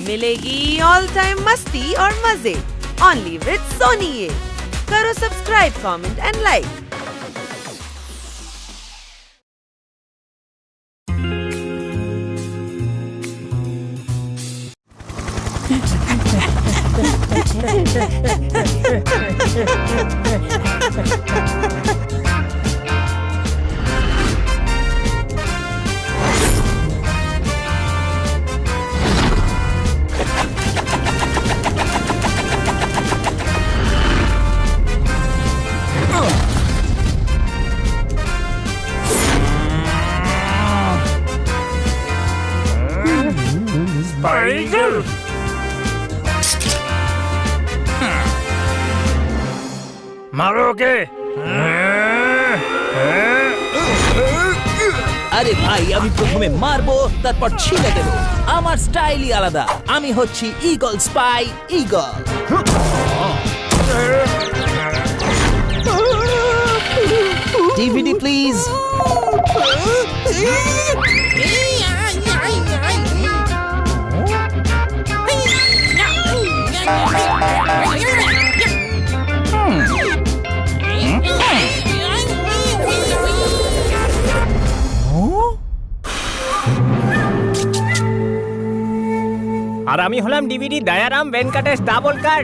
मिलेगी all time मस्ती और मजे ओनली विद सोनी। करो सब्सक्राइब, कमेंट एंड लाइक। মারোকে। আরে ভাই, আমি প্রথমে মারবো তারপর ছিঁড়ে দেবো। আমার স্টাইলই আলাদা। আমি হচ্ছি eagle spy eagle. DVD please. আর আমি হলাম ডিভিডি দয়ারাম ভেঙ্কটেশ দাভোলকর।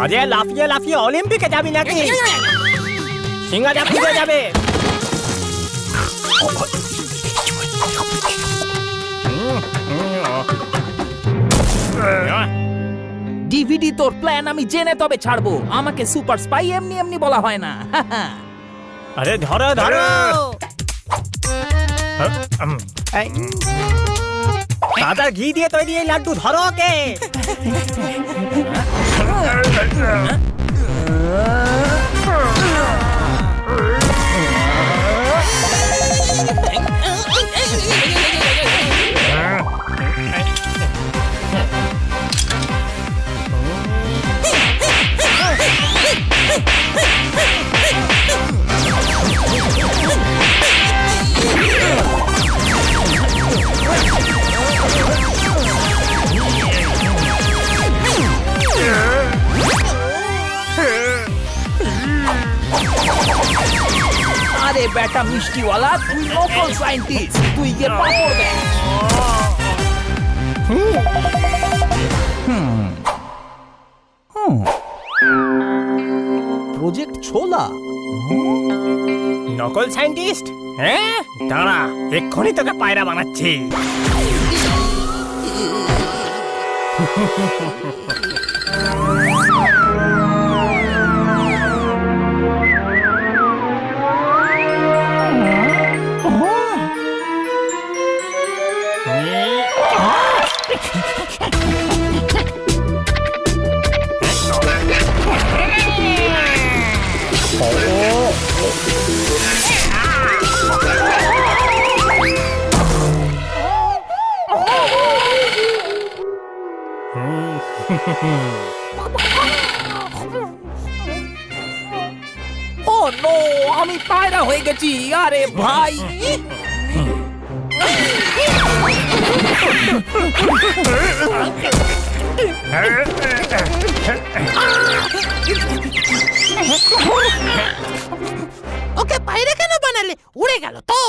আজে লাফিয়ে লাফিয়ে অলিম্পিকে যাবি নাকি? সিংহা জাপিয়ে যাবে। ডিভিডি, তোর প্ল্যান আমি জেনে তবে ছাড়বো। আমাকে সুপার স্পাই এমনি এমনি বলা হয় না। আরে ধরো ধরো। দাদা ঘি দিয়ে তৈরি এই লাড্ডু, ধরো ওকে। আরে বেটা মিষ্টিওয়ালা, তুই লোকাল সায়েন্টিস্ট, তুই গিয়ে পাপড় দে। প্রজেক্ট ছোলা। নকল সায়েন্টিস্ট? হ্যাঁ, দাঁড়া, এক্ষুনি তোকে পায়রা বানাচ্ছি। ও নো, আমি পায়রা হয়ে গেছি। আরে ভাই, ওকে পায়রা কেন বানালে? উড়ে গেল তো।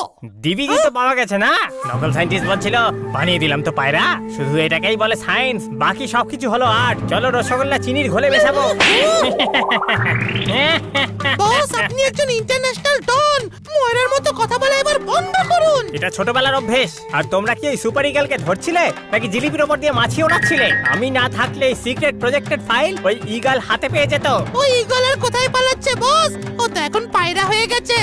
ডিভিডি তো পাওয়া গেছে না? নকল সায়েন্টিস্ট বলছিল, বানিয়ে দিলাম তো পায়রা। শুধু এটাকেই বলে সায়েন্স, বাকি সবকিছু হলো আর্ট। চলো রসগোল্লা চিনির ঘোলে মেশাবো। বস, আপনি একজন ইন্টারন্যাশনাল ডন। ময়রার মতো কথা বলা এবার বন্ধ করুন। এটা ছোটবেলার অভ্যেস। আর তোমরা কি এই সুপার ইগলকে ধরছিলে নাকি জিলিপির ওপর দিয়ে মাছি ওড়াচ্ছিলে? আমি না থাকলে এই সিক্রেট প্রজেক্টেড ফাইল ওই ইগল হাতে পেয়ে যেত। ওই ইগলের কোথায় পালাচ্ছে বস? ও তো এখন পায়রা হয়ে গেছে।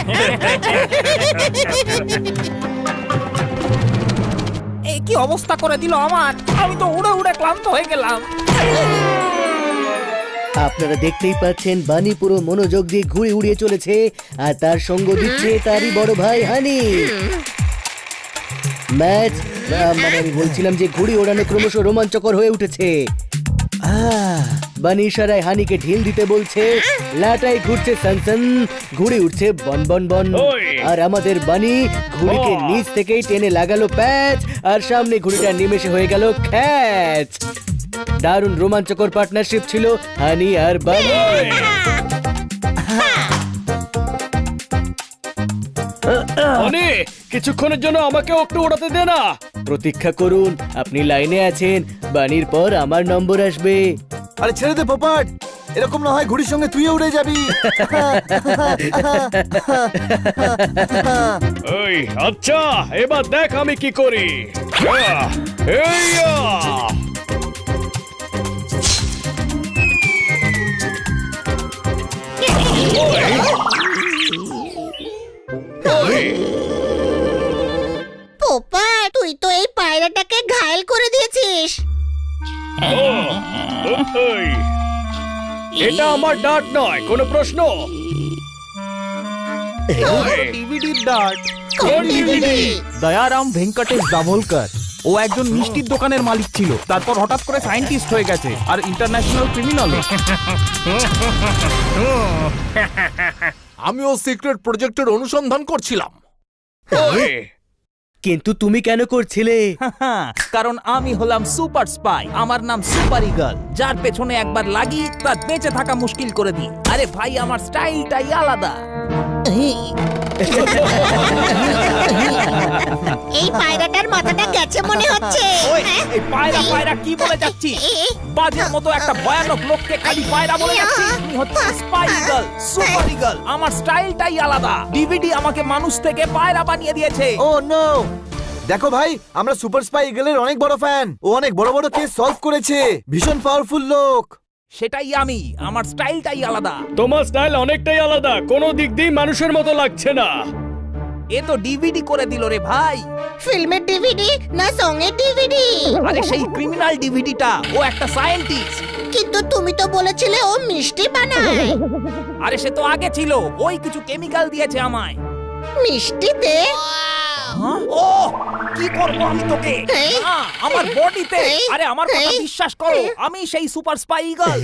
এই কি অবস্থা করে দিল আমার। আমি তো উড়ে উড়ে ক্লান্ত হয়ে গেলাম। আপনারা দেখতেই পাচ্ছেন বানি পুরো মনোযোগ দিয়ে ঘুরে উড়িয়ে চলেছে, আর তার সঙ্গ দিচ্ছে তারই বড় ভাই হানি। ম্যাচ মানে আমি বলছিলাম যে ঘুড়ি ওড়ানো ক্রমশ রোমাঞ্চকর হয়ে উঠেছে। বানি ইশারায় হানিকে ঢিল দিতে বলছে, লাটাই ঘুরছে সনসন, ঘুড়ি উঠছে বন বন বন। ওই। আর আমাদের বানি ঘুড়িকে বাহ। নিচ থেকেই টেনে লাগালো প্যাচ, আর সামনে ঘুড়িটা নিমেষে হয়ে গেল খ্যাচ। দারুণ রোমাঞ্চকর পার্টনারশিপ ছিল হানি আর বানি। মানে কিছুক্ষণের জন্য আমাকে একটু ওড়াতে দে না। প্রতীক্ষা করুন, আপনি লাইনে আছেন, বানির পর আমার নম্বর আসবে। আরে ছেড়ে দে পোপাট, এরকম না হয় ঘুড়ির সঙ্গে তুইও উড়ে যাবি। এই আচ্ছা, এবার দেখ আমি কি করি। এইয়া! পোপা তুই তো এই পায়রাটাকে ঘায়েল করে দিয়েছিস। এই, এটা আমার ডাট নয়, কোনো প্রশ্ন? ডিভিডির ডাট। কোন DVD? দয়ারাম ভেঙ্কটেশ দাভোলকর। ও একজন মিষ্টির দোকানের মালিক ছিল, তারপর হঠাৎ করে সায়েন্টিস্ট হয়ে গেছে আর ইন্টারন্যাশনাল ক্রিমিনাল। আমিও সিক্রেট প্রজেক্টের অনুসন্ধান করছিলাম। কিন্তু তুমি কেন করছিলে? কারণ আমি হলাম সুপার স্পাই, আমার নাম সুপার ইগল। যার পেছনে একবার লাগি তার বেঁচে থাকা মুশকিল করে দিই। আরে ভাই, আমার স্টাইলটাই আলাদা। এই পায়রাটার মাথাটা গেছে মনে হচ্ছে। ওই, হ্যাঁ? এই পায়রা পায়রা কি বলে যাচ্ছি? বাজের মতো একটা ভয়ানক লোককে খালি পায়রা বলে যাচ্ছি। তুমি হচ্ছে স্পাই ইগল, সুপার ইগল। আমার স্টাইলটাই আলাদা। ডিভিডি আমাকে মানুষ থেকে পায়রা বানিয়ে দিয়েছে। ও নো, দেখো ভাই, আমরা সুপার স্পাই ইগলের অনেক বড় ফ্যান। ও অনেক বড় বড় কেস সলভ করেছে, ভীষণ পাওয়ারফুল লোক। সেটাই আমি, আমার স্টাইলটাই আলাদা। তোমার স্টাইল অনেকটাই আলাদা, কোনো দিক দিয়ে মানুষের মতো লাগছে না। এ তো ডিভিডি করে দিল রে ভাই। ফিল্মের ডিভিডি না সঙ্গের ডিভিডি? আরে সেই ক্রিমিনাল ডিভিডিটা, ও একটা সায়েন্টিস্ট। কিন্তু তুমি তো বলেছিলে ও মিষ্টি বানায়। আরে সে তো আগে ছিল, ওই কিছু কেমিক্যাল দিয়েছে আমায়। মিষ্টিতে? ও কি করব আমি তোকে? এই? না, আমার বডিতে। এই? আরে আমার কথা এই? বিশ্বাস করো, আমি সেই সুপার স্পাই ইগল।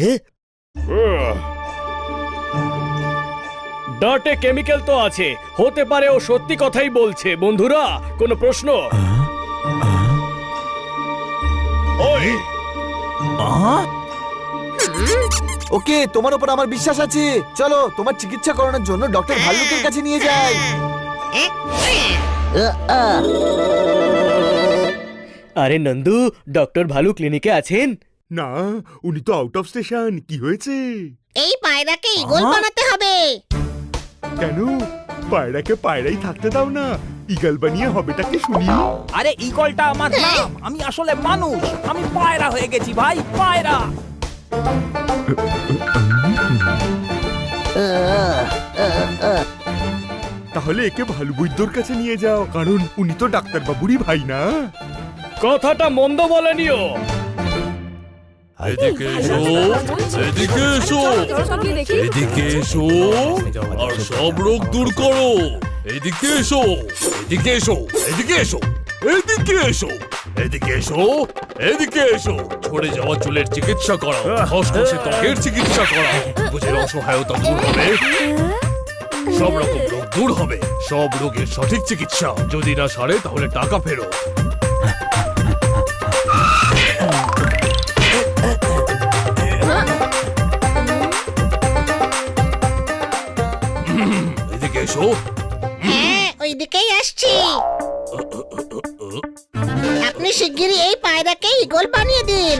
ডাটে কেমিক্যাল তো আছে, হতে পারে ও সত্যি কথাই বলছে। বন্ধুরা, কোনো প্রশ্ন? ওই, ওকে, তোমার উপর আমার বিশ্বাস আছে। চলো তোমার চিকিৎসা করানোর জন্য ডক্টর ভাল্লুকের কাছে নিয়ে যাই। আরে নন্দু, ডক্টর ভালু ক্লিনিকে আছেন? না, উনি তো আউট অফ স্টেশন। কি হয়েছে? এই পায়রাকে ইগল বানাতে হবে। কেন? পায়রাকে পায়রাই থাকতে দাও না, ইগল বানিয়ে হবেটা কি শুনি। আরে ইগলটা আমার নাম, আমি আসলে মানুষ। আমি পায়রা হয়ে গেছি ভাই, পায়রা। তাহলে একে ভালু বৈদ্যর কাছে নিয়ে যাও, কারণ উনি তো ডাক্তার বাবুরই ভাই না। কথাটা মন্দ বলেনিও। এদিকে এসো, এদিকে এসো, এদিকে এসো, আর সব রোগ দূর করো। এদিকে এসো, এদিকে এসো, এদিকে এসো, এদিকে এসো, এদিকে এসো, এদিকে এসো। ঝরে যাওয়া চুলের চিকিৎসা করাও, খসখসে ত্বকের চিকিৎসা করাও, বুঝের অসহায়তা দূর হবে, সব রকম রোগ দূর হবে। সব রোগের সঠিক চিকিৎসা। যদি না সারে তাহলে টাকা ফেরত। এদিকে এসো। হ্যাঁ, ওইদিকেই আসছি। আপনি শিগগিরই এই পায়রাকে ইগল বানিয়ে দিন।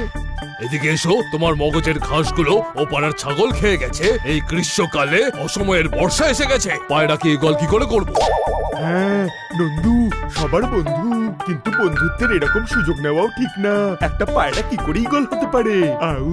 এদিকে এসো, তোমার মগজের ঘাসগুলো ও পাড়ার ছাগল খেয়ে গেছে। এই গ্রীষ্মকালে অসময়ের বর্ষা এসে গেছে, পায়রাকে ইগল কি করে করবো? হ্যাঁ নন্দু, সবার বন্ধু, কিন্তু বন্ধুত্বের এরকম সুযোগ নেওয়াও ঠিক না। একটা পায়রা কি করে ইগল হতে পারে? আউ,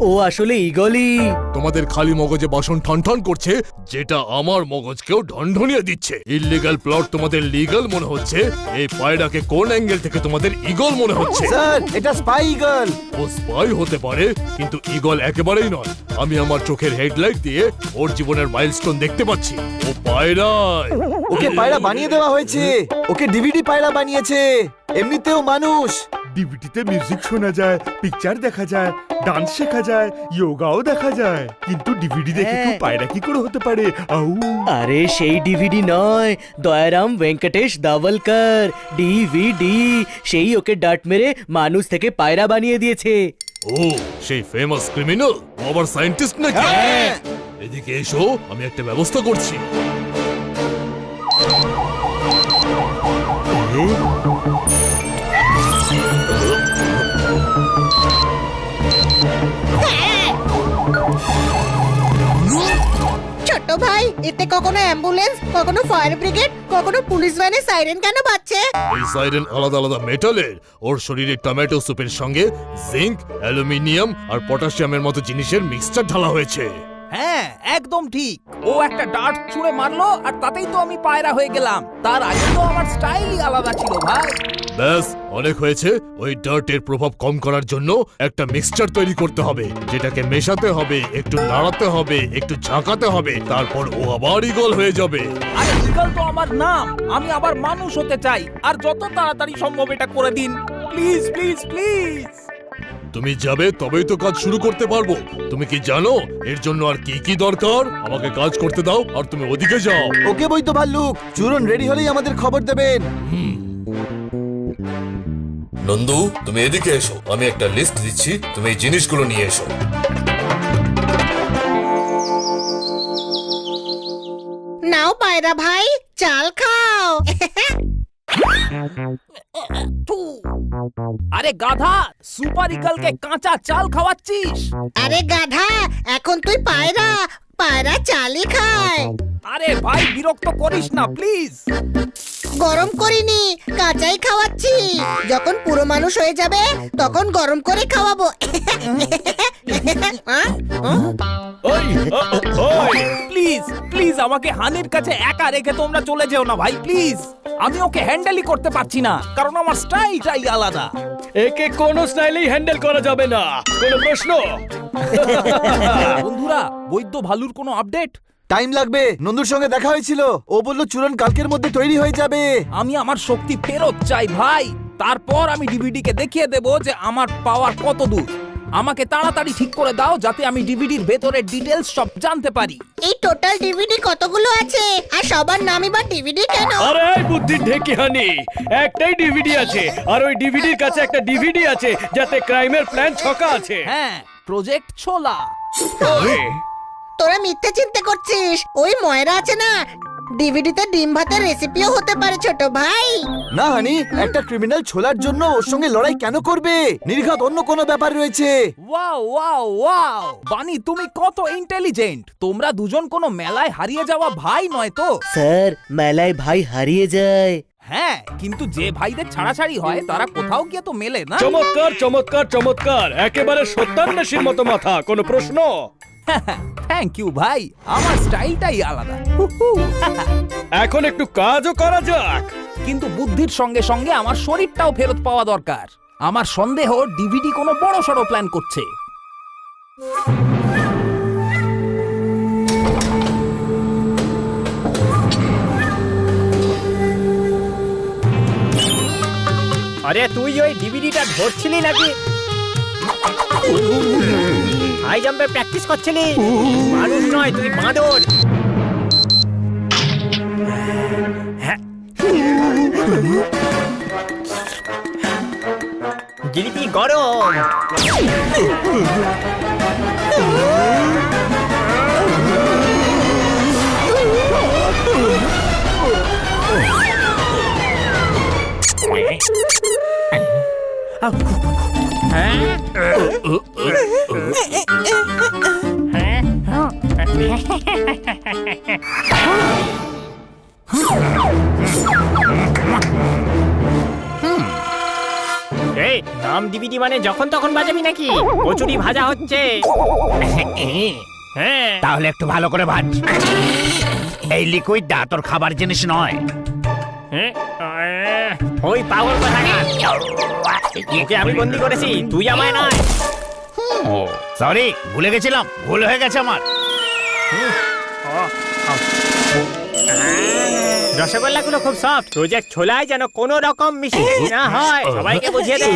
ও আসলে ইগলই। তোমাদের খালি মগজে বাসন ঠন ঠন করছে, যেটা আমার মগজকেও ঢনঢনিয়ে দিচ্ছে। ইললিগাল প্লট তোমাদের লিগাল মনে হচ্ছে, এই পায়রাকে কোন অ্যাঙ্গেল থেকে তোমাদের ইগল মনে হচ্ছে? স্যার, এটা স্পাই ইগল। ও স্পাই হতে পারে, কিন্তু ইগল একেবারেই নয়। আমি আমার চোখের হেডলাইট দিয়ে ওর জীবনের মাইলস্টোন দেখতে পাচ্ছি। ও পায়রায়। ওকে পায়রা বানিয়ে দেওয়া হয়েছে, ওকে ডিভিডি পায়রা বানিয়েছে। এমনিতেও মানুষ, ডিভিডিতে মিউজিক শোনা যায়, পিকচার দেখা যায়, ডান্স শেখা যায়, যোগাও দেখা যায়, কিন্তু ডিভিডি দেখে কেউ পায়রা কি করে হতে পারে? আউ আরে সেই ডিভিডি নয়, দয়ারাম ভেঙ্কটেশ দাভলকর ডিভিডি। সেই ওকে ডাট মেরে মানুষ থেকে পায়রা বানিয়ে দিয়েছে। ও সেই ফেমাস ক্রিমিনাল, আবার সায়েন্টিস্ট নাকি? এদিকে এসো, আমি একটা ব্যবস্থা করছি। ছোট ভাই, এতে কখনো অ্যাম্বুলেন্স, কখনো ফায়ার ব্রিগেড, কখনো পুলিশ ভ্যানের সাইরেন কেন বাজছে? এই সাইরেন আলাদা আলাদা মেটালের। ওর শরীরে টমেটো স্যুপের সঙ্গে জিঙ্ক, অ্যালুমিনিয়াম আর পটাশিয়ামের মতো জিনিসের মিক্সচার ঢালা হয়েছে। হ্যাঁ, একদম ঠিক। ও একটা ডার্ট ছুঁড়ে মারলো আর তাতেই তো আমি পায়রা হয়ে গেলাম। তার আগে তো আমার স্টাইলই আলাদা ছিল ভাই। ব্যাস, অনেক হয়েছে। ওই ডার্টের প্রভাব কম করার জন্য একটা মিক্সচার তৈরি করতে হবে, যেটাকে মেশাতে হবে, একটু নাড়াতে হবে, একটু ঝাঁকাতে হবে, তারপর ও আবার ইগল হয়ে যাবে। আরে ইগল তো আমার নাম, আমি আবার মানুষ হতে চাই। আর যত তাড়াতাড়ি সম্ভব এটা করে দিন, প্লিজ প্লিজ প্লিজ। তুমি যাবে তবেই তো কাজ শুরু করতে পারবো। তুমি কি জানো এর জন্য আর কি কি দরকার? আমাকে কাজ করতে দাও আর তুমি ওদিকে যাও। ওকে বই তো ভাল্লুক, চূরণ রেডি হলেই আমাদের খবর দেবেন। নন্দু, তুমি এদিকে এসো, আমি একটা লিস্ট দিচ্ছি, তুমি এই জিনিসগুলো নিয়ে এসো। নাও পায়রা ভাই, চাল খাও। আরে গাধা, সুপার ইগলকে কাঁচা চাল খাওয়াচ্ছিস? আরে গাধা, এখন তুই পায়রা, পায়রা চালই খায়। আরে ভাই, বিরক্ত করিস না প্লিজ। গরম করিনি, কাঁচাই খাওয়াচ্ছি। যখন পুরো মানুষ হয়ে যাবে তখন গরম করে খাওয়াবো। প্লিজ প্লিজ আমাকে হানির কাছে একা রেখে তোমরা চলে যেও না ভাই, প্লিজ। আমি ওকে হ্যান্ডেলই করতে পারছি না, কারণ আমার স্টাইলটাই আলাদা। একে কোনো স্টাইলেই হ্যান্ডেল করা যাবে না, কোনো প্রশ্ন? বন্ধুরা, বৈদ্য ভালুর কোনো আপডেট? টাইম লাগবে, নন্দুর সঙ্গে দেখা হয়েছিল, ও বলল চূরণ কালকের মধ্যে তৈরি হয়ে যাবে। আমি আমার শক্তি ফেরত চাই ভাই, তারপর আমি ডিভিডি কে দেখিয়ে দেব যে আমার পাওয়ার কত দূর। আমাকে তাড়াতাড়ি ঠিক করে দাও যাতে আমি ডিভিডির ভেতরের ডিটেলস সব জানতে পারি। এই টোটাল ডিভিডি কতগুলো আছে আর সবার নামই বা ডিভিডি কেন? আরে এই বুদ্ধির ঢেকি হানি, একটাই ডিভিডি আছে, আর ওই ডিভিডির কাছে একটা ডিভিডি আছে যাতে ক্রাইমের প্ল্যান ছকা আছে। হ্যাঁ, প্রজেক্ট ছোলা। ওই, তোরা মিথ্যে চিন্তা করছিস। ওই ময়রা আছে না, ডিভিডিতে ডিম ভাতের রেসিপিও হতে পারে ছোট ভাই। না হানি, একটা ক্রিমিনাল ছোলার জন্য ওর সঙ্গে লড়াই কেন করবে? নির্ঘাত অন্য কোনো ব্যাপার রয়েছে। ওয়াও ওয়াও ওয়াও, বানি তুমি কত ইন্টেলিজেন্ট। তোমরা দুজন কোনো মেলায় হারিয়ে যাওয়া ভাই নয় তো? স্যার, মেলায় ভাই হারিয়ে যায়। হ্যাঁ, কিন্তু যে ভাইদের ছাড়াছাড়ি হয় তারা কোথাও গিয়ে তো মেলে না। চমৎকার চমৎকার চমৎকার, একেবারে সত্যান্বেষীর মতো মাথা, কোনো প্রশ্ন? থ্যাংক ইউ ভাই, আমার স্টাইলটাই আলাদা। এখন একটু কাজও করা যাক। কিন্তু বুদ্ধির সঙ্গে সঙ্গে আমার শরীরটাও ফেরত পাওয়া দরকার। আমার সন্দেহ ডিভিডি কোনো বড় সড়ো প্ল্যান করছে। আরে তুই ওই ডিভিডিটা ধরছিলি নাকি? হাই জাম্পে প্র্যাকটিস করছিলি? মানুষ নয়, তুই বাঁদর। জিলিপি গরম। এই নাম ডিভিডি মানে যখন তখন বাজাবি নাকি? কচুরি ভাজা হচ্ছে। হ্যাঁ, তাহলে একটু ভালো করে ভাজ। এই লিকুইডটা তোর খাবার জিনিস নয়। ওই পাগল কোথাকার, ওকে আমি বন্দি করেছি, তুই আমায় নয়। সরি, ভুলে গেছিলাম, ভুল হয়ে গেছে আমার। রসগোল্লাগুলো খুব সফট, প্রজেক্ট ছোলায় যেন কোনো রকম মিষ্টি না হয়, সবাইকে বুঝিয়ে দে।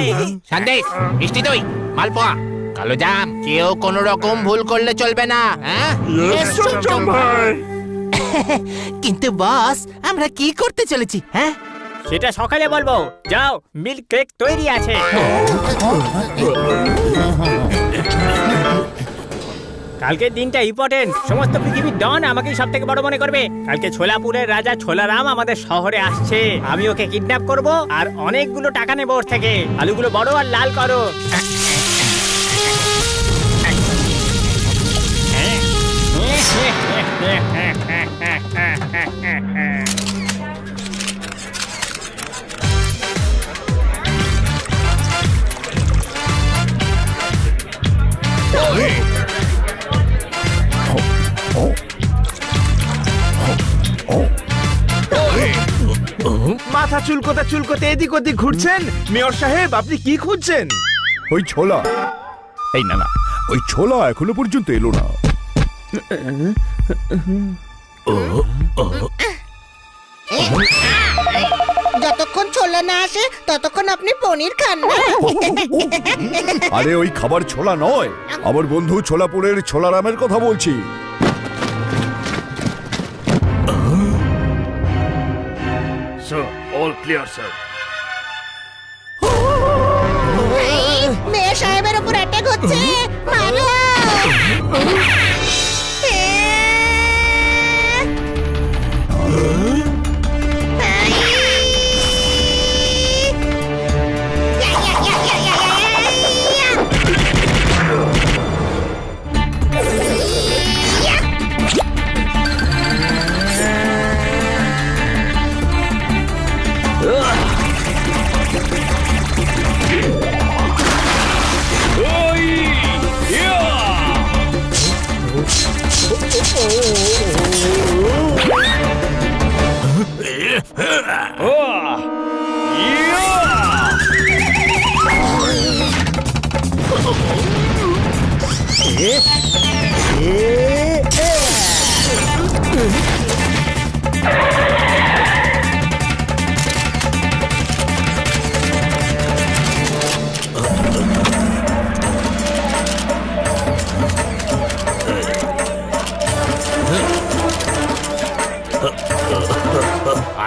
সন্দেশ, মিষ্টি দই, মালপোয়া, কালো জাম, কেউ কোনো রকম ভুল করলে চলবে না, হ্যাঁ? কিন্তু বস, আমরা কি করতে চলেছি, হ্যাঁ? সেটা সকালে বলবো, যাও মিল্ক কেক তৈরি আছে। কালকের দিনটা ইম্পর্টেন্ট, সমস্ত পৃথিবীর ডন আমাকেই সব থেকে বড় মনে করবে। কালকে ছোলাপুরের রাজা ছোলারাম আমাদের শহরে আসছে, আমি ওকে কিডন্যাপ করব আর অনেকগুলো টাকা নেবো ওর থেকে। আলুগুলো বড় আর লাল করো। মাথা চুলকোতে চুলকোতে এদিক ওদিক ঘুরছেন। মেয়র সাহেব, আপনি কি খুঁজছেন? ওই ছোলা, এই না না, ওই ছোলা এখনো পর্যন্ত এলো না। যতক্ষণ ছোলা না আসে ততক্ষণ আপনি পনির খান না। আরে ওই খাবার ছোলা নয়, আমার বন্ধু ছোলাপুরের ছোলারামের কথা বলছি। All clear sir. মেয়ে সাহেবের উপর অ্যাটাক হচ্ছে, মারো।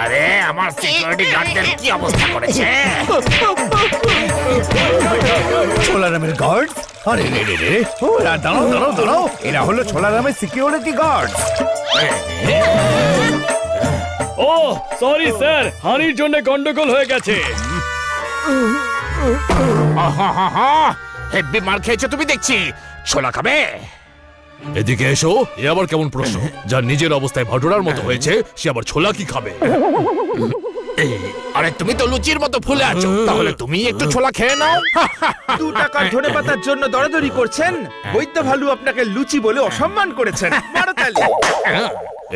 আরে আমার সিকিউরিটি গার্ডদের কি অবস্থা করেছে? ছোলারামের গার্ড? আরে রে রে রে, ওরা দাঁড়াও দাঁড়াও দাঁড়াও, এরা হলো ছোলারামের সিকিউরিটি গার্ড। ও সরি স্যার, হানির জন্য গন্ডগোল হয়ে গেছে। হেব্বি মার খেয়েছো তুমি দেখছি, ছোলা খাবে? এদিকে এসো। এ আবার কেমন প্রশ্ন? যার নিজের অবস্থায় ভটোরার মতো হয়েছে, সে আবার ছোলা কি খাবে? আরে তুমি তো লুচির মতো ফুলে আছো, তাহলে তুমি একটু ছোলা খেয়ে নাও। 2 টাকার ধনেপাতার জন্য দরাদরি করছেন? বৈদ্য ভালু আপনাকে লুচি বলে অসম্মান করেছেন। মারো তালি।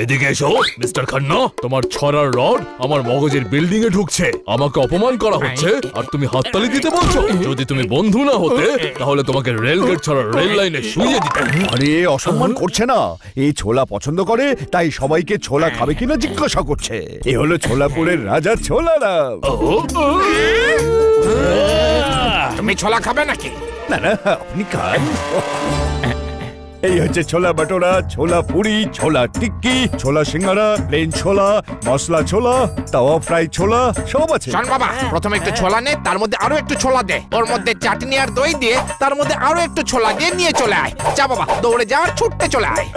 এদিকে এসো মিস্টার খান্না, তোমার ছড়ার রড আমার মগজের বিল্ডিং এ ঢুকছে, আমাকে অপমান করা হচ্ছে আর তুমি হাততালি দিতে বলছো? যদি তুমি বন্ধু না হতে তাহলে তোমাকে রেলগেট ছাড়া রেল লাইনে শুইয়ে দিতে। আরে অসম্মান করছে না, এই ছোলা পছন্দ করে তাই সবাইকে ছোলা খাবে কিনা জিজ্ঞাসা করছে। এ হলো ছোলাপুরের রাজা ছোলারাম। তুমি ছোলা খাবে নাকি? না না, আপনি খান। এই হচ্ছে ছোলা বাটোরা, ছোলা পুরি, ছোলা টিক্কি, ছোলা সিঙ্গারা, প্লেন ছোলা, মশলা ছোলা, তাওয়া ফ্রাই ছোলা, সব আছে। শোন বাবা, প্রথমে একটু ছোলা নে, তার মধ্যে আরো একটু ছোলা দে, ওর মধ্যে চাটনি আর দই দিয়ে তার মধ্যে আরো একটু ছোলা দিয়ে নিয়ে চলে আয়। যা বাবা, দৌড়ে যা আর ছুটতে চলে আয়।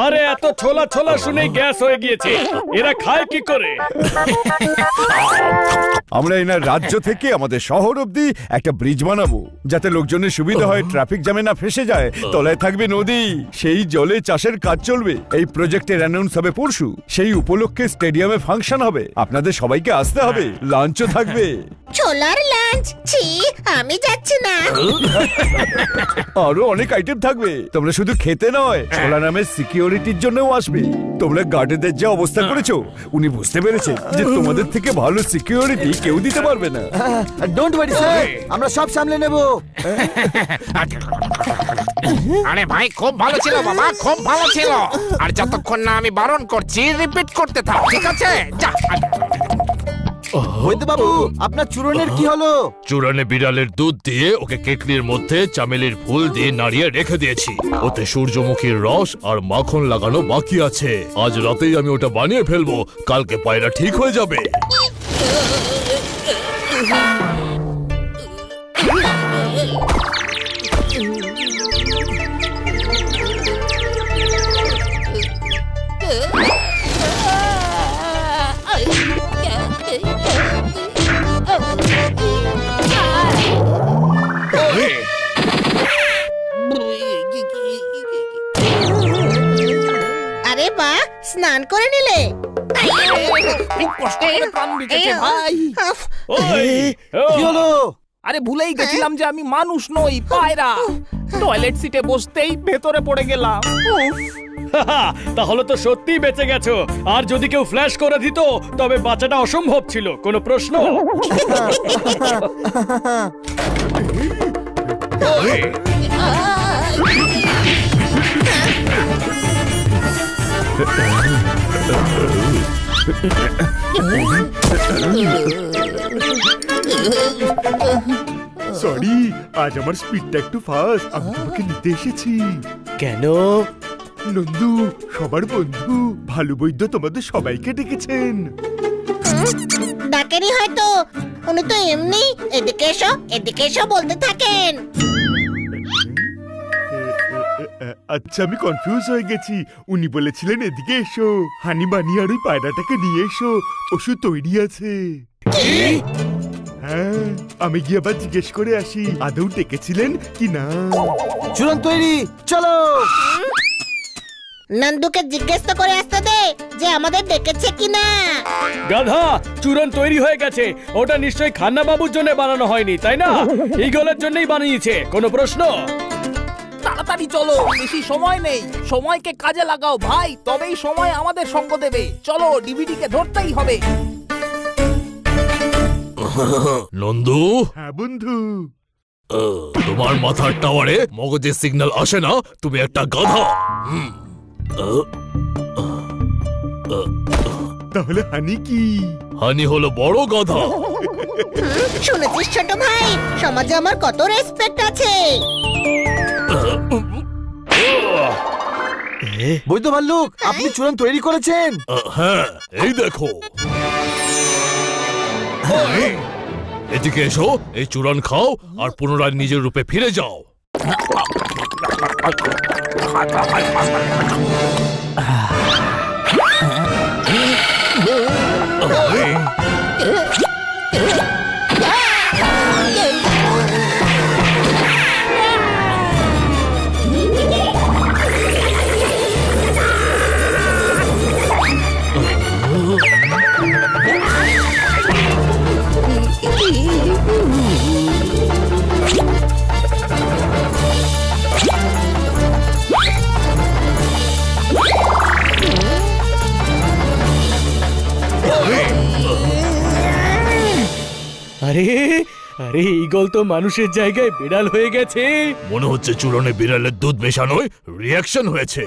আরে এত ছোলা ছোলা শুনে গ্যাস হয়ে গিয়েছে, এরা খায় কি করে? আমরা এনার রাজ্য থেকে আমাদের শহর অবধি একটা ব্রিজ বানাবো, যাতে লোকজনের সুবিধা হয়, ট্রাফিক জ্যামে না ফেসে যায়। তলায় থাকবে নদী, সেই জলে চাষের কাজ চলবে। এই প্রজেক্টের অ্যানাউন্স হবে পরশু, সেই উপলক্ষে স্টেডিয়ামে ফাংশন হবে। আপনাদের সবাইকে আসতে হবে, লাঞ্চও থাকবে। ছোলার লাঞ্চ? ছি, আমি যাচ্ছি না। আরো অনেক আইটেম থাকবে, তোমরা শুধু খেতে নয়, ছোলা নামের সিকিউরিটির জন্যও আসবে। তোমরা গার্ডেদের যে অবস্থা করেছো, উনি বুঝতে পেরেছেন যে তোমাদের থেকে ভালো সিকিউরিটি কেউ দিতে পারবে না। ডোন্ট ওয়ারি স্যার, আমরা সব সামলে নেব। আরে ভাই খুব ভালো ছিল বাবা, খুব ভালো ছিল। আর যতক্ষণ না আমি বারণ করছি রিপিট করতে থাক, ঠিক আছে? যা। বৈদ্য বাবু, আপনার চূরণের কি হলো? চূড়ানে বিড়ালের দুধ দিয়ে ওকে কেটলির মধ্যে চামেলির ফুল দিয়ে নাড়িয়ে রেখে দিয়েছি। ওতে সূর্যমুখীর রস আর মাখন লাগানো বাকি আছে। আজ রাতেই আমি ওটা বানিয়ে ফেলবো, কালকে পায়রা ঠিক হয়ে যাবে। আরে বাহ, স্নান করে নিলে? কষ্ট করে প্রাণ বেঁচেছে ভাই। কি হলো? আরে ভুলেই গেছিলাম যে আমি মানুষ নই, পায়রা। টয়লেট সিটে বসতেই ভেতরে পড়ে গেলাম। তাহলে তো সত্যিই বেঁচে গেছো। আর যদি কেউ ফ্ল্যাশ করে দিত তবে বাঁচাটা অসম্ভব ছিল। কোনো প্রশ্ন? সরি, আজ আমার স্পিডটা একটু ফাস্ট। আমি তোমাকে নিতে এসেছি। কেন? নন্দু, সবার বন্ধু ভালু বৈদ্য তোমাদের সবাইকে ডেকেছেন। ডাকেনি হয়তো, উনি তো এমনি এদিকে এসো এদিকে এসো বলতে থাকেন। আচ্ছা, আমি কনফিউজ হয়ে গেছি। উনি বলেছিলেন এদিকে এসো, হানি বানি আর ওই পায়রাটাকে নিয়ে এসো, ওষুধ তৈরি আছে। হ্যাঁ, আমি গিয়ে আবার জিজ্ঞেস করে আসি আদৌ ডেকেছিলেন কি না। চূরণ তৈরি, চলো। নন্দুকে জিজ্ঞেস তো করে আসতে দে যে আমাদের ডেকেছে কিনা। গাধা, চূরণ তৈরি হয়ে গেছে। ওটা নিশ্চয়ই খান্না বাবুর জন্য বানানো হয়নি, তাই না? ঈগলের জন্যই বানিয়েছে। কোনো প্রশ্ন? তাড়াতাড়ি চলো, বেশি সময় নেই। সময়কে কাজে লাগাও ভাই, তবেই সময় আমাদের সঙ্গ দেবে। চলো, ডিভিডি কে ধরতেই হবে। নন্দু, হ্যাঁ বন্ধু। তোমার মাথার টাওয়ারে মগজের সিগন্যাল আসে না, তুমি একটা গাধা। তাহলে হানি কি? হানি হলো বড় গাধা। শুনেছিস ছোট ভাই, সমাজে আমার কত রেসপেক্ট আছে। বৈদ্য ভাল্লুক, আপনি চূরণ তৈরি করেছেন? হ্যাঁ, এই দেখো। এদিকে এসো, এই চূড়ান খাও আর পুনরায় নিজের রূপে ফিরে যাও। আরে আরে, ঈগল তো মানুষের জায়গায় বিড়াল হয়ে গেছে। মনে হচ্ছে চূড়নে বিড়ালের দুধ মেশানোয় রিয়াকশন হয়েছে।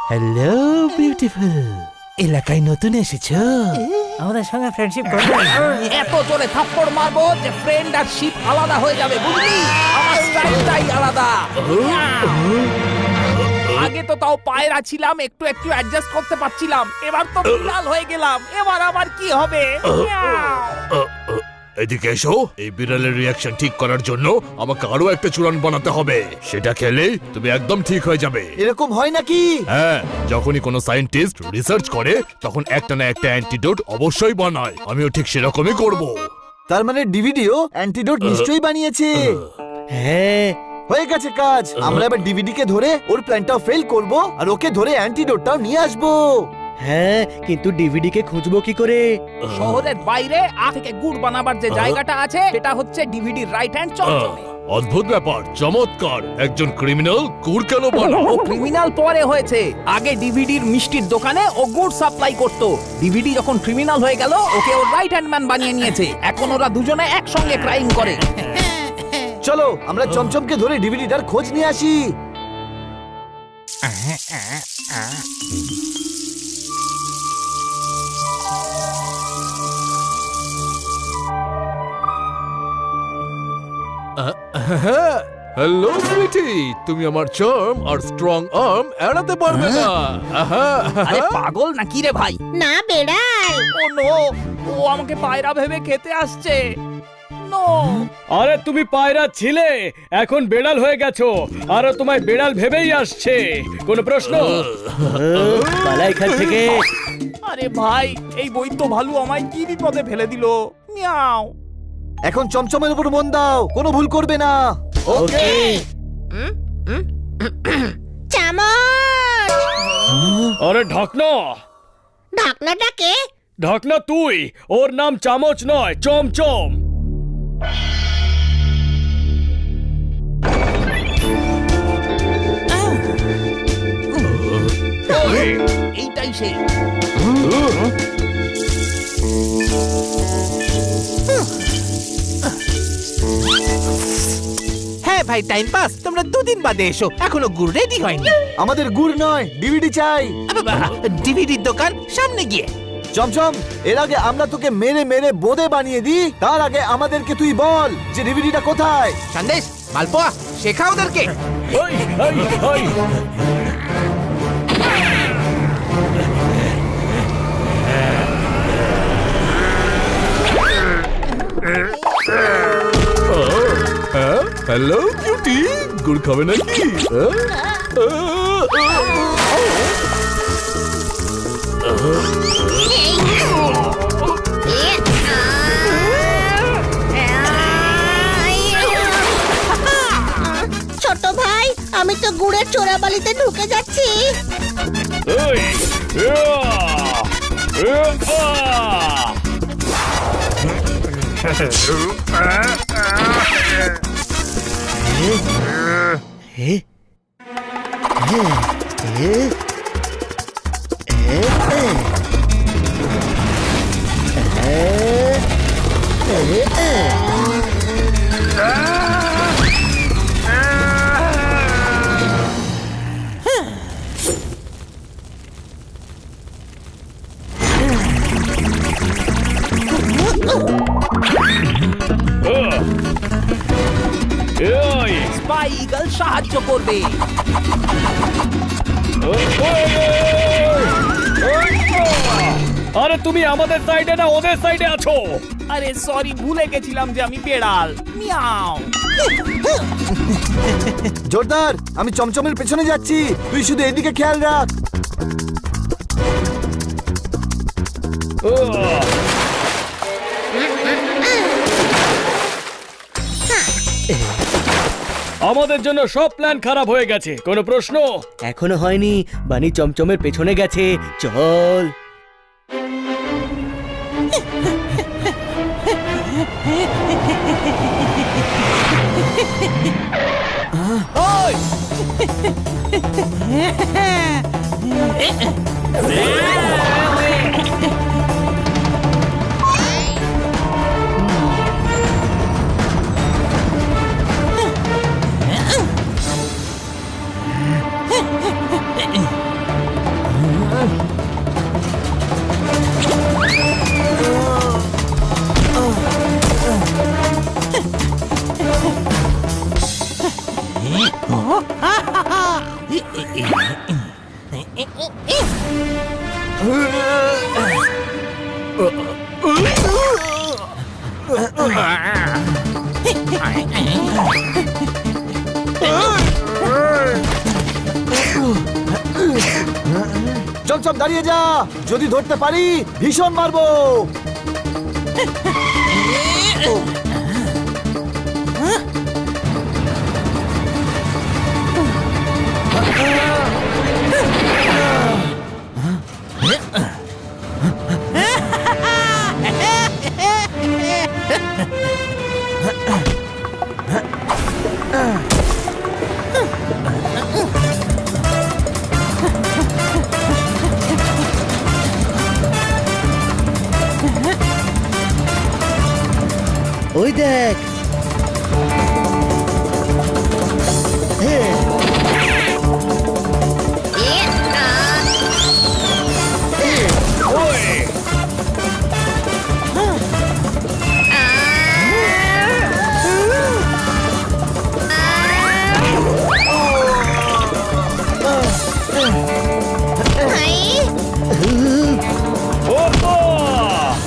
হ্যালো বিউটিফুল, এলাকায় নতুন এসেছো? আমাদের সঙ্গে ফ্রেন্ডশিপ করবে? এত জোরে থাপ্পড় মারবো যে ফ্রেন্ড আর শিপ আলাদা হয়ে যাবে, বুঝলি? আমার স্টাইলটাই আলাদা। আগে তো তাও পায়রা ছিলাম, একটু একটু অ্যাডজাস্ট করতে পারছিলাম। এবার তো বিড়াল হয়ে গেলাম, এবার আবার কি হবে? এদিকে এসো, এই বিড়ালের রিয়াকশন ঠিক করার জন্য আমাকে আরো একটা চূড়ান বানাতে হবে। সেটা খেলেই তুমি একদম ঠিক হয়ে যাবে। এরকম হয় নাকি? হ্যাঁ, যখনই কোনো সায়েন্টিস্ট রিসার্চ করে তখন একটা না একটা অ্যান্টিডোট অবশ্যই বানায়। আমিও ঠিক সেরকমই করব। তার মানে ডিভিডিও অ্যান্টিডোট নিশ্চয়ই বানিয়েছে। হ্যাঁ, হয়ে গেছে কাজ। আমরা এবার ডিভিডি কে ধরে ওর প্ল্যানটাও ফেল করব আর ওকে ধরে অ্যান্টিডোটটাও নিয়ে আসবো। হ্যাঁ, কিন্তু ডিভিডি কে খুঁজবো কি করে? শহরের বাইরে থেকে গুড় বানাবার যে জায়গাটা আছে সেটা হচ্ছে ডিভিডির রাইট হ্যান্ড চমচমে। অদ্ভুত ব্যাপার, চমৎকার। একজন ক্রিমিনাল গুড় কেন বানায়? ও ক্রিমিনাল পরে হয়েছে, আগে ডিভিডির মিষ্টির দোকানে ও গুড় সাপ্লাই করতো। ডিভিডি যখন ক্রিমিনাল হয়ে গেল ওকে ওর রাইট হ্যান্ড ম্যান বানিয়ে নিয়েছে। এখন ওরা দুজনে একসঙ্গে ক্রাইম করে। চলো আমরা চমচমকে ধরে ডিভিডিটার খোঁজ নিয়ে আসি। হ্যালো সুইটি, তুমি আমার চার্ম আর স্ট্রং আর্ম এড়াতে পারবে না। আরে পাগল নাকি রে ভাই? না বেড়াল। ও নো, ও আমাকে পায়রা ভেবে খেতে আসছে। নো, আরে তুমি পায়রা ছিলে, এখন বেড়াল হয়ে গেছো, আর তোমায় বেড়াল ভেবেই আসছে। কোনো প্রশ্ন? পালা এখান থেকে। আরে ভাই, এই বৈদ্য ভালু আমায় কি বিপদে ফেলে দিল। মিয়াও। এখন চমচমের উপর মন দাও, কোনো ভুল করবে না। ওকে। চামচ। আরে ঢাকনা, ঢাকনাটাকে? ঢাকনা তুই, ওর নাম চামচ নয়, চমচম। এইটাই সেই। হ্যাঁ ভাই, টাইম পাস। তোমরা দুদিন বাদে এসো, এখনো গুড় রেডি হয়নি। আমাদের গুড় নয়, ডিভিডি চাই। ডিভিডির দোকান সামনে গিয়ে। চমচম, এর আগে আমরা তোকে মেরে মেরে বোঁদে বানিয়ে দিই, তার আগে আমাদেরকে তুই বল যে ডিভিডিটা কোথায়। সন্দেশ, মালপোয়া, শেখা ওদেরকে। হ্যালো কিউটি, গুড় খাবে নাকি? ছোট ভাই, আমি তো গুড়ের চোরাবালিতে ঢুকে যাচ্ছি। স্পাই ইগল সাহায্য করবে। আরে তুমি আমাদের সাইডে না ওদের সাইডে আছো? আরে সরি, ভুলে গেছিলাম যে আমি বেড়াল। মিয়াও। জোরদার, আমি চমচমের পেছনে যাচ্ছি, তুই শুধু এদিকে খেয়াল রাখ। আমাদের জন্য সব প্ল্যান খারাপ হয়ে গেছে। কোনো প্রশ্ন? এখনো হয়নি, বানি চমচমের পেছনে গেছে। চল। ওই! চমচম দাঁড়িয়ে যা, যদি ধরতে পারি ভীষণ মারবো। ওই দেখ।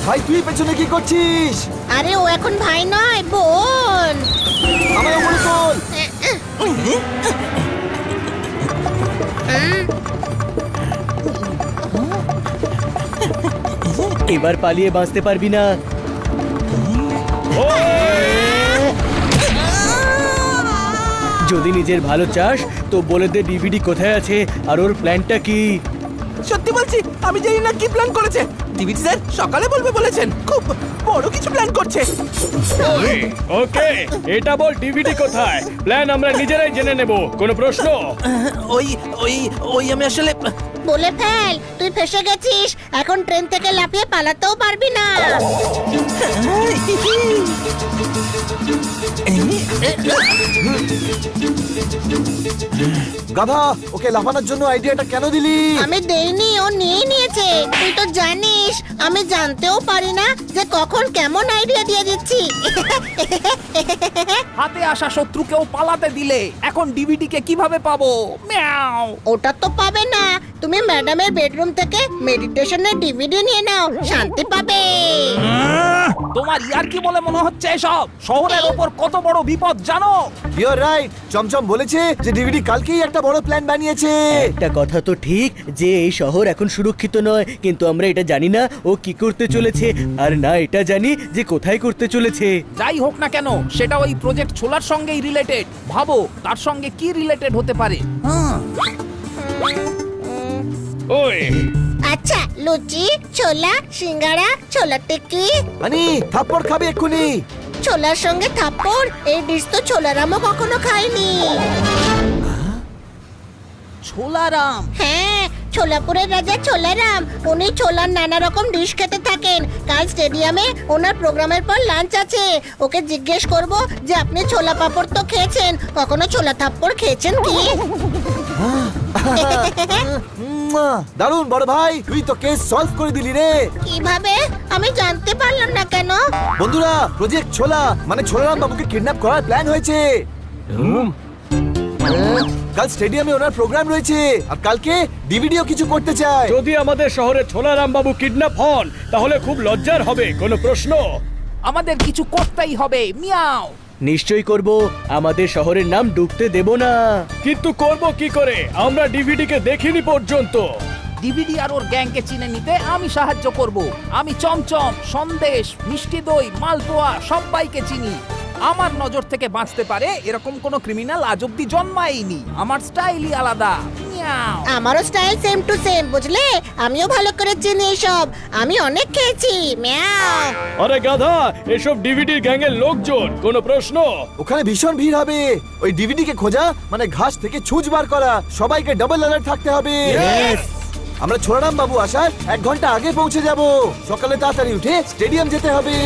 ভাই তুই পেছনে কি করছিস? আরে ও এখন ভাই নয়, বোন। আমায় উপরে তোল। এবার পালিয়ে বাঁচতে পারবি না। যদি নিজের ভালো চাস তো বলে দে ডিভিডি কোথায় আছে আর ওর প্ল্যানটা কি। সত্যি বলছি, আমি জানি না কি প্ল্যান করেছে। ডিভিডি স্যার সকালে বলবে বলেছেন, খুব বড় কিছু প্ল্যান করছে। ওকে, এটা বল ডিভিডি কোথায়? প্ল্যান আমরা নিজেরাই জেনে নেব। কোনো প্রশ্ন? ওই ওই ওই আমি আসলে বলে ফেল, তুই ফেসে গেছিস। এখন ট্রেন থেকে লাফিয়ে পালাতেও পারবি না। গাধা, ওকে লাফানোর জন্য আইডিয়াটা কেন দিলি? আমি দেইনি, ও নিয়ে নিয়েছে। তুই তো জানিস আমি জানতেও পারি না যে কখন কেমন আইডিয়া দিয়ে দিচ্ছি। হাতে আসা শত্রুকেও পালাতে দিলে এখন ডিভিডি কে কিভাবে পাবো? মিয়াও। ওটা তো পাবে না। তুমি ম্যাডামের বেডরুম থেকে মেডিটেশনের ডিভিডি নিয়ে নাও, শান্তি পাবে। তোমার ইয়ার কি বলে মনে হচ্ছে এসব? শহরের ওপর কত বড় বিপদ জানো? You R right. চমচম বলেছে যে ডিভিডি কালকেই একটা বড় প্ল্যান বানিয়েছে। একটা কথা তো ঠিক যে এই শহর এখন সুরক্ষিত নয়, কিন্তু আমরা এটা জানি না ও কি করতে চলেছে, আর না এটা জানি যে কোথায় করতে চলেছে। যাই হোক না কেন, সেটা ওই প্রজেক্ট ছোলার সঙ্গেই রিলেটেড। ভাবো তার সঙ্গে কি রিলেটেড হতে পারে। ওই আচ্ছা, লুচি, ছোলা, সিঙ্গাড়া, ছোলা টিকি। মানে থাপ্পড় খাবে এক্ষুনি। ছোলার সঙ্গে থাপ্পড়? এই ডিশ তো ছোলারামও কখনো খায়নি। ছোলারাম? হ্যাঁ, ছোলাপুরের রাজা ছোলারাম। উনি ছোলার নানা রকম ডিশ খেতে থাকেন। কাল স্টেডিয়ামে ওনার প্রোগ্রামের পর লাঞ্চ আছে। ওকে জিজ্ঞেস করব যে আপনি ছোলা পাপড় তো খেয়েছেন, কখনো ছোলা থাপ্পড় খেয়েছেন কি? দারুণ বড় ভাই, তুই তো কেস সলভ করে দিলি রে। কিভাবে? আমি জানতে পারলাম না কেন। বন্ধুরা, প্রজেক্ট ছোলা মানে ছোলারাম বাবুকে কিডন্যাপ করার প্ল্যান হয়েছে। কাল স্টেডিয়ামে ওনার প্রোগ্রাম রয়েছে, আর কালকে ডিভিডিও কিছু করতে চায়। যদি আমাদের শহরে ছোলারাম বাবু কিডন্যাপ হন তাহলে খুব লজ্জার হবে। কোনো প্রশ্ন? আমাদের কিছু করতেই হবে। মিয়াও। নিশ্চয়ই করব, আমাদের শহরের নাম ডুবতে দেব না। কিন্তু করব কি করে? আমরা ডিভিডি কে দেখিনি পর্যন্ত। ডিভিডি আর ওর গ্যাংকে চিনে নিতে আমি সাহায্য করব। আমি চমচম, সন্দেশ, মিষ্টি দই, মালপোয়া সবাইকে চিনি। আমার নজর থেকে বাঁচতে পারে এরকম কোনো ক্রিমিনাল আজ অব্দি জন্মায়নি। আমার স্টাইলই আলাদা। মিয়াও। আমারও স্টাইল সেম টু সেম, বুঝলে? আমিও ভালো করে চিনি এসব। আমি অনেক খেয়েছি। মিয়াও। আরে গাধা, এসব ডিভিডির গ্যাংয়ের লোকজন। কোনো প্রশ্ন? ওখানে ভীষণ ভিড় হবে। ওই ডিভিডি কে খোঁজা মানে ঘাস থেকে ছুঁচ বার করা। সবাইকে ডাবল অ্যালার্ট থাকতে হবে। আমরা ছোলারাম বাবু আসার 1 ঘন্টা আগে পৌঁছে যাব। সকালে তাড়াতাড়ি উঠে স্টেডিয়াম যেতে হবে।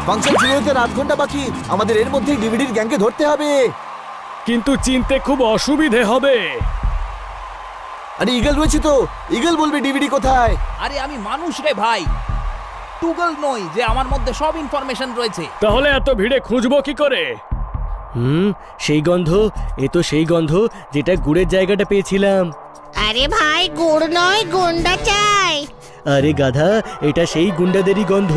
ফাংশন শুরু হতে 8 ঘন্টা বাকি। আমাদের এর মধ্যেই ডিভিডির গ্যাংকে ধরতে হবে। কিন্তু চিনতে খুব অসুবিধে হবে। আরে ইগল রয়েছে তো, ইগল বলবে ডিভিডি কোথায়। আরে আমি মানুষ রে ভাই, টুগল নই যে আমার মধ্যে সব ইনফরমেশন রয়েছে। তাহলে এত ভিড়ে খুঁজবো কি করে? সেই গন্ধ, এ তো সেই গন্ধ যেটা গুড়ের জায়গাটা পেয়েছিলাম। আরে ভাই, গুড় নয়, গুন্ডা চাই। আরে গাধা, এটা সেই গুন্ডাদেরই গন্ধ।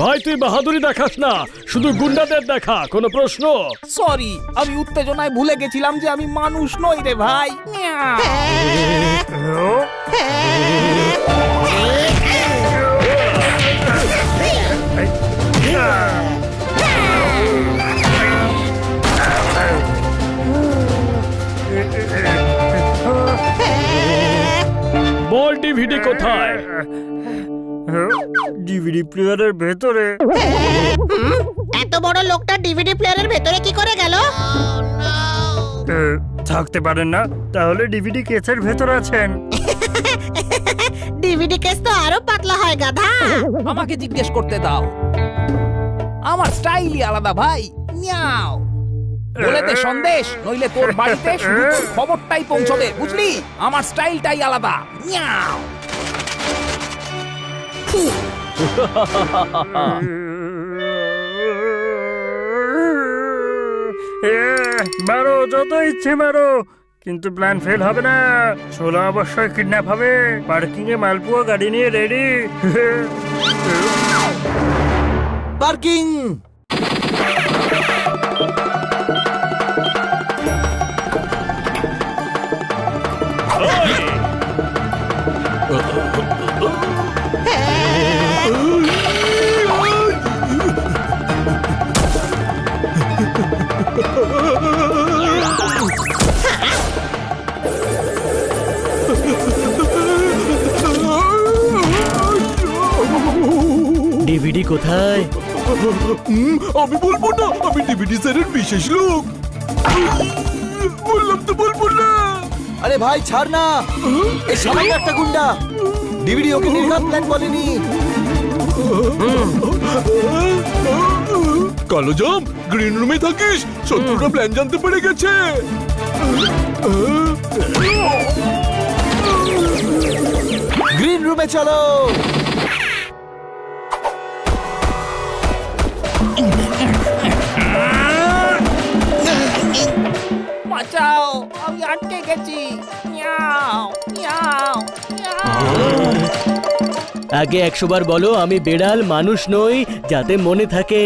ভাই তুই বাহাদুরি দেখাস না, শুধু গুন্ডাদের দেখা। কোনো প্রশ্ন? সরি, আমি উত্তেজনায় ভুলে গেছিলাম যে আমি মানুষ নই রে ভাই। বল ডিভিডি কোথায়? ডিভিডি প্লেয়ারের ভেতরে। এত বড় লোকটা ডিভিডি প্লেয়ারের ভেতরে কি করে গেল? থাকতে পারেন না, তাহলে ডিভিডি কেসের ভেতর আছেন। ডিভিডি কেস তো আরো পাতলা হয় গাধা। আমাকে জিজ্ঞেস করতে দাও, আমার স্টাইলই আলাদা ভাই। মিয়াও বলে দে সন্দেশ, নইলে তোর বাড়িতে শুধু তোর খবরটাই পৌঁছবে, বুঝলি? আমার স্টাইলটাই আলাদা। মিয়াও মারো, যত ইচ্ছে মারো, কিন্তু প্ল্যান ফেল হবে না। ছোলা অবশ্যই কিডন্যাপ হবে। পার্কিং এ মালপুয়া গাড়ি নিয়ে রেডি। পার্কিং। ডিভিডি কোথায়? আমি বলবো না, আমি ডিভিডি স্যারের বিশেষ লোক। বললাম তো বলবো না। আরে ভাই ছাড় না, এই সামান্য একটা গুন্ডা। ডিভিডি ওকে নির্ঘাত প্ল্যান বলেনি। কালো জাম, গ্রিন রুমে থাকিস, শত্রুরা প্ল্যান জানতে পেরে গেছে। গ্রিন রুমে চলো। বাঁচাও, আমি আটকে গেছি। মিয়াও মিয়াও মিয়াও। আগে 100 বার বলো আমি বেড়াল মানুষ নই, যাতে মনে থাকে।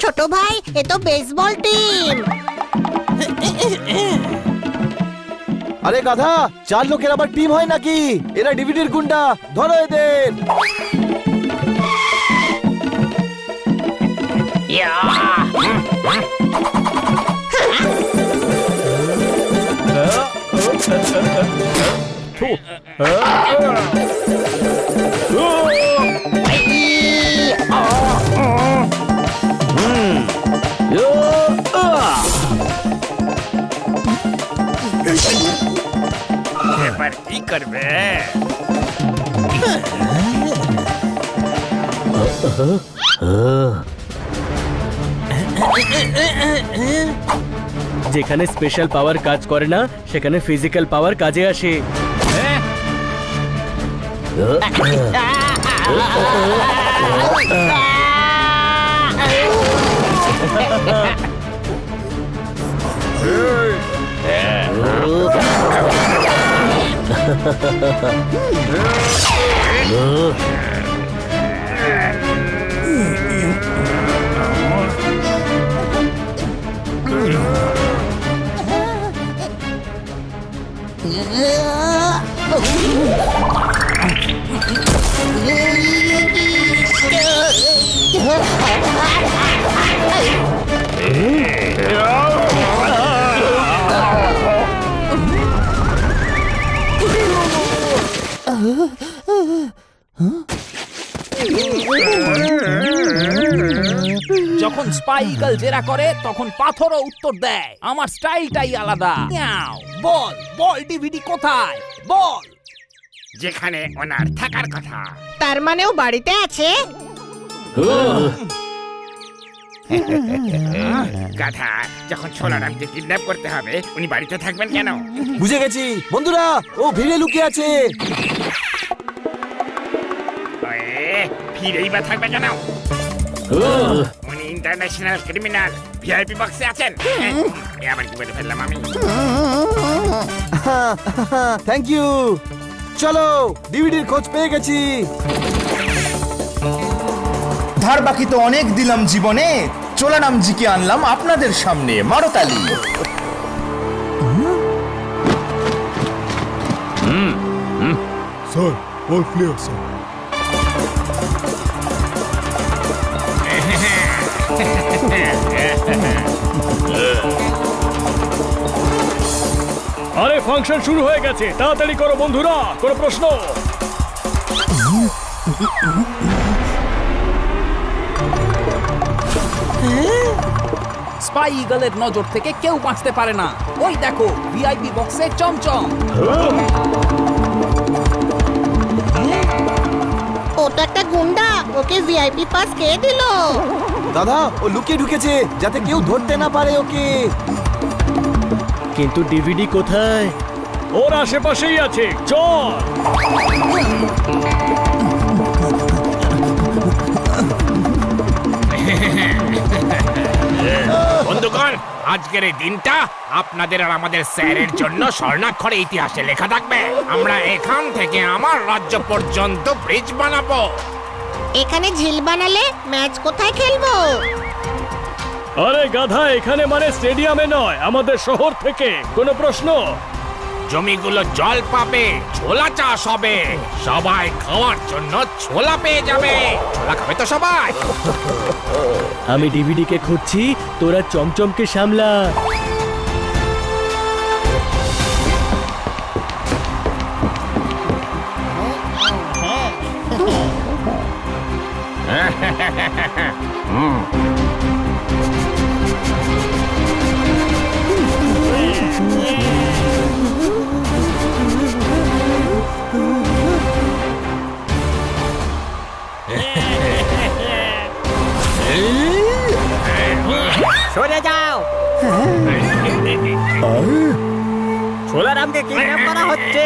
ছোট ভাই, এ তো বেসবল টিম। আরে গাধা, 4 লোকের আবার টিম হয় নাকি? এরা ডিভিডির গুন্ডা, ধরো এদের। এবার কি করবে? যেখানে স্পেশাল পাওয়ার কাজ করে না, সেখানে ফিজিক্যাল পাওয়ার কাজে আসে। যখন স্পাই ইগল জেরা করে তখন পাথরও উত্তর দেয়। আমার স্টাইলটাই আলাদা। মিয়াও বল, বল ডিভিডি কোথায়? বল। যেখানে ওনার থাকার কথা। তার মানে ও বাড়িতে আছে? গাধা, যখন ছোলারামকে কিডন্যাপ করতে হবে, উনি বাড়িতে থাকবেন কেন? বুঝে গেছি বন্ধুরা, ও ভিড়ে লুকিয়ে আছে। ফিরেই বা থাকবে কেন? উনি ইন্টারন্যাশনাল ক্রিমিনাল, ভিআইপি বক্সে আছেন। আবার কি বলে ফেললাম আমি? Thank you. চলো, ডিভিডির খোঁজ পেয়ে গেছি। ধার বাকি তো অনেক দিলাম জীবনে, চোলারামজিকে আনলাম আপনাদের সামনে, মারতালি। Sir, all clear sir. আরে ফাংশন শুরু হয়ে গেছে, তাড়াতাড়ি করো বন্ধুরা, কোনো প্রশ্ন? স্পাই ইগলের নজর থেকে কেউ বাঁচতে পারে না। ওই দেখো ভিআইপি বক্সে চমচম। ওটা একটা গুন্ডা, ওকে ভিআইপি পাস কে দিল? দাদা, ও লুকিয়ে ঢুকেছে যাতে কেউ ধরতে না পারে ওকে। কিন্তু ডিভিডি কোথায়? ওর আশেপাশেই আছে, চল। বন্ধুগণ, আজকের এই দিনটা আপনাদের আর আমাদের স্যারের জন্য স্বর্ণাক্ষরে ইতিহাসে লেখা থাকবে। আমরা এখান থেকে আমার রাজ্য পর্যন্ত ব্রিজ বানাবো। এখানে ঝিল বানালে ম্যাচ কোথায় খেলবো? আরে গাধা, এখানে মানে স্টেডিয়ামে নয়, আমাদের শহর থেকে। কোনো প্রশ্ন? জমিগুলো জল পাবে, ছোলা চাষ হবে, সবাই খাওয়ার জন্য ছোলা পেয়ে যাবে। ছোলা খাবে তো সবাই। আমি ডিভিডিকে খুঁজছি, তোরা চমচমকে সামলা। সরে যাও। ছোলারামকে কিডন্যাপ করা হচ্ছে।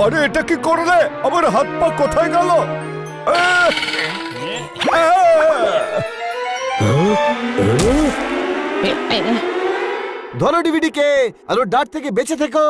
আরে এটা কি করলে? আমার হাত পা কোথায় গেল? ধরো ডিভিডিকে, আর ওর ডাট থেকে বেঁচে থেকো।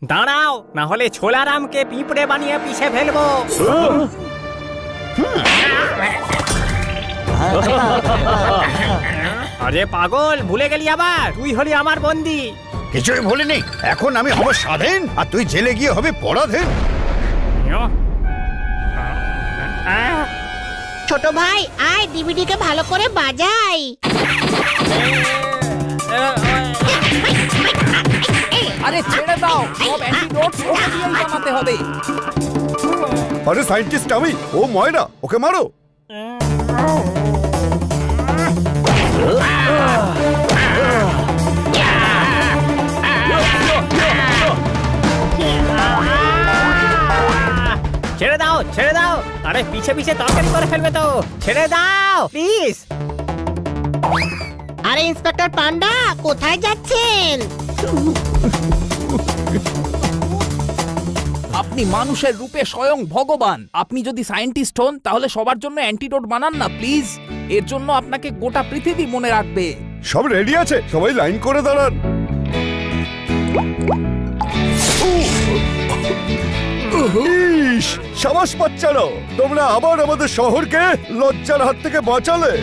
দাঁড়াও, না হলে ছোলারামকে পিঁপড়ে বানিয়ে পিষে ফেলবো। আরে পাগল, ভুলে গেলি আবার? তুই হলি আমার বন্দি। কিছুই ভুলিনি। এখন আমি হব স্বাধীন, আর তুই জেলে গিয়ে হবে পরাধীন। ছোট ভাই, আয় ডিভিডিকে ভালো করে বাজাই। আরে ছেড়ে দাও, সব অ্যান্টিডোটস ওকে দিয়েই বানাতে হবে। আরে সায়েন্টিস্ট আমি, ও ময়না, ওকে মারো। ছেড়ে দাও, ছেড়ে দাও। আরে পিছে পিছে তরকারি করে ফেলবে তো, ছেড়ে দাও প্লিজ। আরে ইন্সপেক্টর পান্ডা, কোথায় যাচ্ছেন? আপনি মানুষের রূপে স্বয়ং ভগবান। আপনি যদি সায়েন্টিস্ট হন তাহলে সবার জন্য অ্যান্টিডোট বানান না প্লিজ। এর জন্য আপনাকে গোটা পৃথিবী মনে রাখবে। সব রেডি আছে, সবাই লাইন করে দাঁড়ান। ইস, সাবাস বাচ্চারা, তোমরা আবার আমাদের শহরকে লজ্জার হাত থেকে বাঁচালে।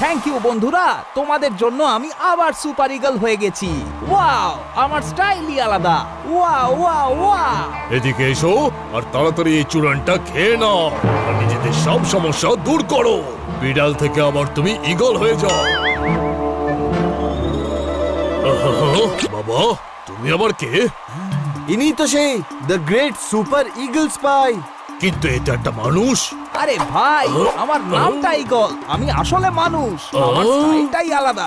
থ্যাংক ইউ বন্ধুরা, তোমাদের জন্য আমি আবার সুপার ইগল হয়ে গেছি। ওয়াও, আমার স্টাইলই আলাদা। Wow wow wow. এদিকে এসো আর তাড়াতাড়ি এই চূড়ানটা খেয়ে নাও আর নিজেদের সব সমস্যা দূর করো। বিড়াল থেকে আবার তুমি ঈগল হয়ে যাও। বাবা, তুমি আবার কে? ইনি তো সেই the great super eagle spy. কিন্তু এটা একটা মানুষ। আরে ভাই, আমার নামটা ইগল, আমি আসলে মানুষ। আমার স্টাইলটাই আলাদা।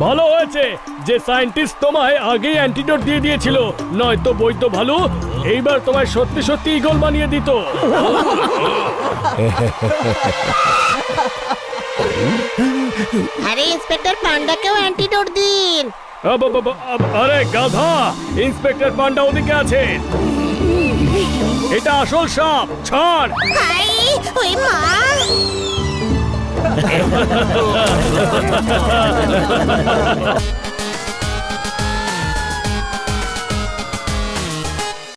ভালো হয়েছে যে সায়েন্টিস্ট তোমায় আগেই অ্যান্টিডোট দিয়ে দিয়েছিল, নয়তো বৈদ্য ভালু এইবার তোমায় সত্যি সত্যি ঈগল বানিয়ে দিত। আরে ইন্সপেক্টর পান্ডাকেও অ্যান্টিডোট দিন। আরে গাধা, ইন্সপেক্টর পান্ডা ওদিকে আছে। এটা আসল সাপ, ছাড়। হাই, ওই মা।